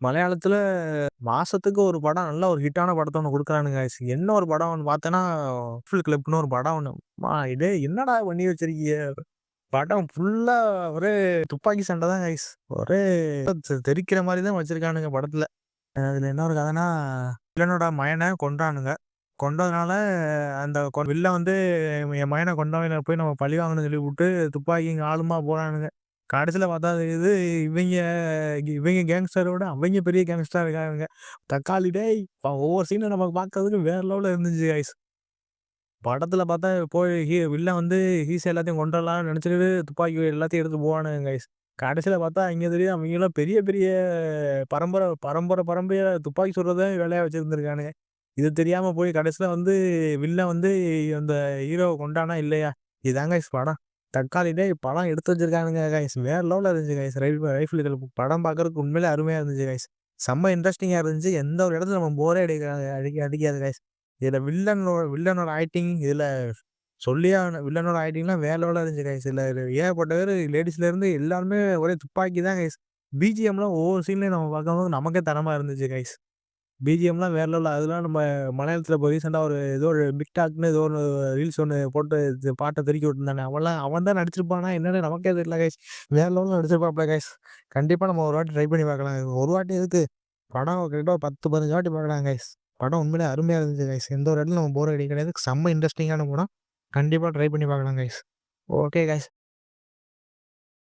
மலையாளத்துல மாசத்துக்கு ஒரு படம் நல்ல ஒரு ஹிட்டான படத்த ஒண்ணு குடுக்குறானுங்க guys. என்ன ஒரு படம்னு பார்த்தேன்னா, ஃபுல் கிளப்னு ஒரு படம் ஒண்ணு. டேய் என்னடா பண்ணி வச்சிருக்கீங்க? படம் ஃபுல்லா ஒரே துப்பாக்கி சண்டை தான் கைஸ். ஒரே தெறிக்கிற மாரி தான் வச்சிருக்கானுங்க படத்துல. அதுல என்ன ஒரு கதைன்னா, வில்லனோட மயன கொன்றானுங்க. கொன்றதுனால அந்த வில்லன் வந்து என் மயன கொன்றவன போய் நம்ம பழி வாங்கணும்னு சொல்லிப்புட்டு துப்பாக்கியும் ஆளுமா போறானுங்க. கடைசில பார்த்தா தெரியுது இவைங்க இவைங்க கேங்ஸ்டரோட அவைங்க பெரிய கேங்ஸ்டரா இருக்கானுங்க. தக்காளி டேய்! ஒவ்வொரு சீனும் நம்ம பார்க்கறதுக்கு வேற லெவல்ல இருந்துச்சு கைஸ். படத்துல பார்த்தா போய் வில்லன் வந்து ஹீஸ் எல்லாத்தையும் கொன்றலாம்னு நெனச்சுட்டு துப்பாக்கி எல்லாத்தையும் எடுத்து போவானுங்க கைஸ். கடைசில பார்த்தா இங்க தெரியுது அவைங்கலாம் பெரிய பெரிய பரம்பரையா துப்பாக்கி சுடுறத வேலையா வச்சிருந்திருக்கானுங்க. இது தெரியாம போய் கடைசில வந்து வில்லன் வந்து அந்த ஹீரோவ கொன்றானா இல்லையா? இதாங்க கைஸ் படம். தக்காளி டேய் படம் எடுத்து வச்சிருக்கானுங்க கைஸ். வேற லெவல்ல இருந்துச்சு கைஸ். ரைஃபிள் இதழ் படம் பார்க்கறதுக்கு உண்மையிலே அருமையா இருந்துச்சு கைஸ். செம்ம இன்ட்ரஸ்டிங்கா இருந்துச்சு. எந்த ஒரு இடத்துல நம்ம போரே அடிக்காது கைஸ். இதுல வில்லனோட ஆக்டிங் இதுல சொல்லியே ஆகணும். வில்லனோட ஆக்டிங்லாம் வேற லெவல்ல இருந்துச்சு கைஸ். இதுல ஏகப்பட்ட பேரு லேடீஸ்ல இருந்து எல்லாருமே ஒரே துப்பாக்கி தான் கைஸ். பிஜிஎம்லாம் ஒவ்வொரு சீன்லயும் நம்ம பார்க்கும்போது நமக்கே தரமா இருந்துச்சு கைஸ். பிஜிஎம்லாம் வேற லெவல்ல. அதெல்லாம் நம்ம மலையாளத்துல இப்போ ரீசென்ட்டா ஏதோ ஒரு பிக் டாக்ன்னு ஏதோ ஒரு ரீல்ஸ் ஒண்ணு போட்டு பாட்ட தெறிக்க விட்டுருந்தானே. அவன் தான் நடிச்சிருப்பானா என்னன்னு நமக்கே தெரியல கைஸ். வேற லெவல்ல நடிச்சிருப்பாப்ல கைஸ். கண்டிப்பா நம்ம ஒரு வாட்டி ட்ரை பண்ணி பார்க்கலாம். ஒரு வாட்டி எதுக்கு? படம் கிட்டத்தட்ட ஒரு 10, 15 வாட்டி பார்க்கலாம் கைஸ். படம் உண்மையிலே அருமையா இருந்துச்சு கைஸ். எந்த ஒரு இடத்துல நம்ம போர் அடிக்க கிடையாது. செம்ம இன்ட்ரஸ்டிங்கான படம். கண்டிப்பா ட்ரை பண்ணி பார்க்கலாம் கைஸ். Okay guys.